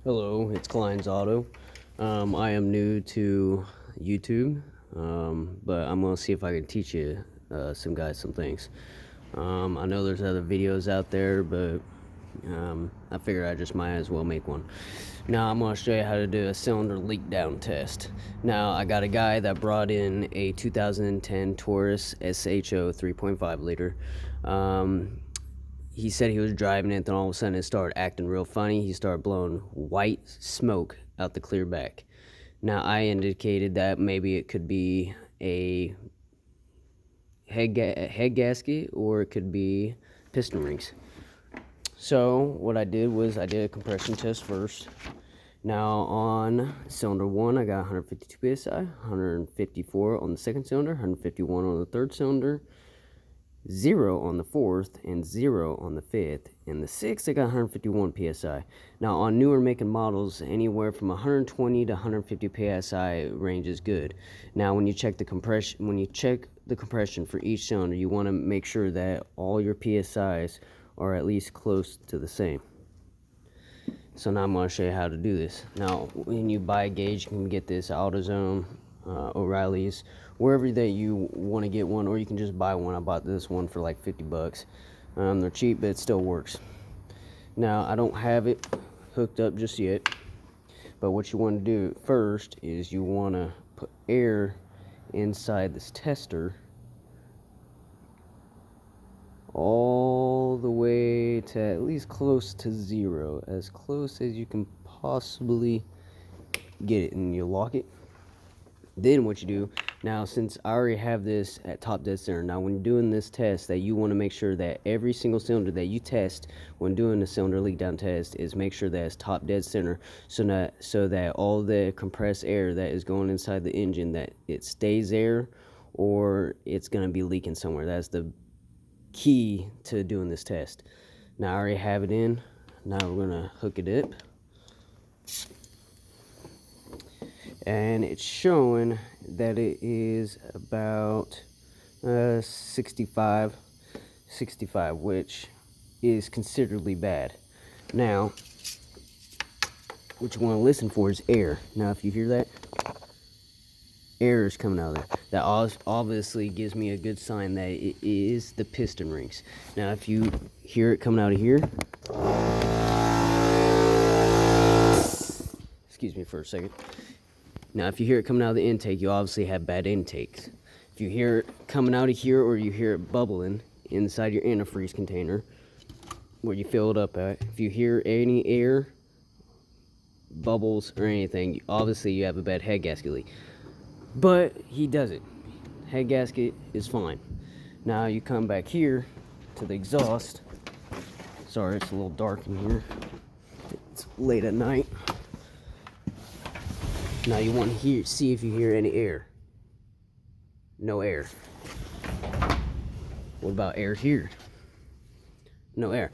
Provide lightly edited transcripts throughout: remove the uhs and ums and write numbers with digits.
Hello, it's Klein's Auto. I am new to YouTube, but I'm gonna see if I can teach you some guys some things. I know there's other videos out there, but I figured I just might as well make one. Now I'm gonna show you how to do a cylinder leak down test. Now I got a guy that brought in a 2010 Taurus SHO 3.5 liter. He said he was driving it, then all of a sudden it started acting real funny. He started blowing white smoke out the clear back. Now I indicated that maybe it could be a head gasket or it could be piston rings. So what I did was I did a compression test first. Now on cylinder 1 I got 152 psi, 154 on the second cylinder, 151 on the third cylinder, 0 on the fourth, and 0 on the fifth, and the sixth I got 151 psi. Now on newer making models, anywhere from 120 to 150 psi range is good. Now when you check the compression for each cylinder, you want to make sure that all your psi's are at least close to the same. So now I'm going to show you how to do this. Now when you buy a gauge, you can get this AutoZone, O'Reilly's, wherever that you want to get one, or you can just buy one. I bought this one for like 50 bucks. They're cheap, but it still works. Now I don't have it hooked up just yet, but what you want to do first is you want to put air inside this tester all the way to at least close to 0, as close as you can possibly get it, and you lock it. Then what you do, now since I already have this at top dead center, now when you're doing this test, that you want to make sure that every single cylinder that you test when doing the cylinder leak down test is make sure that it's top dead center, so that all the compressed air that is going inside the engine, that it stays there, or it's going to be leaking somewhere. That's the key to doing this test. Now I already have it in. Now we're going to hook it up. And it's showing that it is about 65, which is considerably bad. Now what you want to listen for is air. Now if you hear that, air is coming out of there. That obviously gives me a good sign that it is the piston rings. Now if you hear it coming out of here, excuse me for a second. Now if you hear it coming out of the intake, you obviously have bad intakes. If you hear it coming out of here, or you hear it bubbling inside your antifreeze container where you fill it up at, if you hear any air, bubbles, or anything, obviously you have a bad head gasket leak. But he doesn't. Head gasket is fine. Now you come back here to the exhaust. Sorry, it's a little dark in here. It's late at night. Now you want to see if you hear any air. No air. What about air here? No air.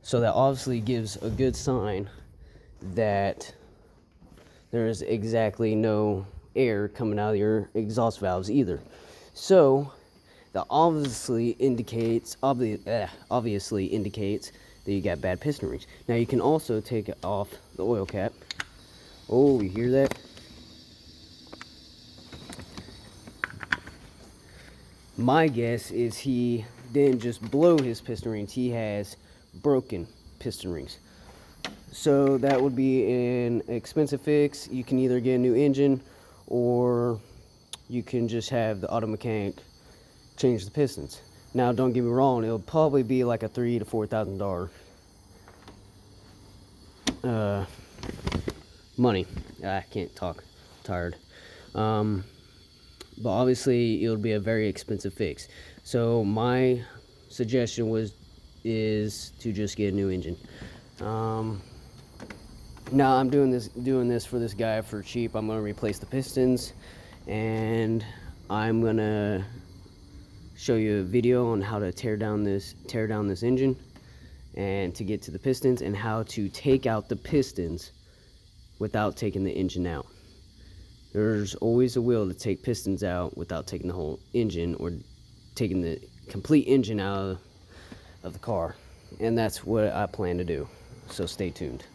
So that obviously gives a good sign that there is exactly no air coming out of your exhaust valves either. So that obviously indicates that you got bad piston rings. Now you can also take it off the oil cap. Oh, you hear that? My guess is he didn't just blow his piston rings, he has broken piston rings. So that would be an expensive fix. You can either get a new engine, or you can just have the auto mechanic change the pistons. Now don't get me wrong, it'll probably be like a $3,000 to $4,000 money. I can't talk, I'm tired. But obviously it'll be a very expensive fix. So my suggestion is to just get a new engine. Now I'm doing this for this guy for cheap. I'm going to replace the pistons, and I'm going to show you a video on how to tear down this engine, and to get to the pistons, and how to take out the pistons without taking the engine out. There's always a will to take pistons out without taking the whole engine, or taking the complete engine out of the car, and that's what I plan to do. So stay tuned.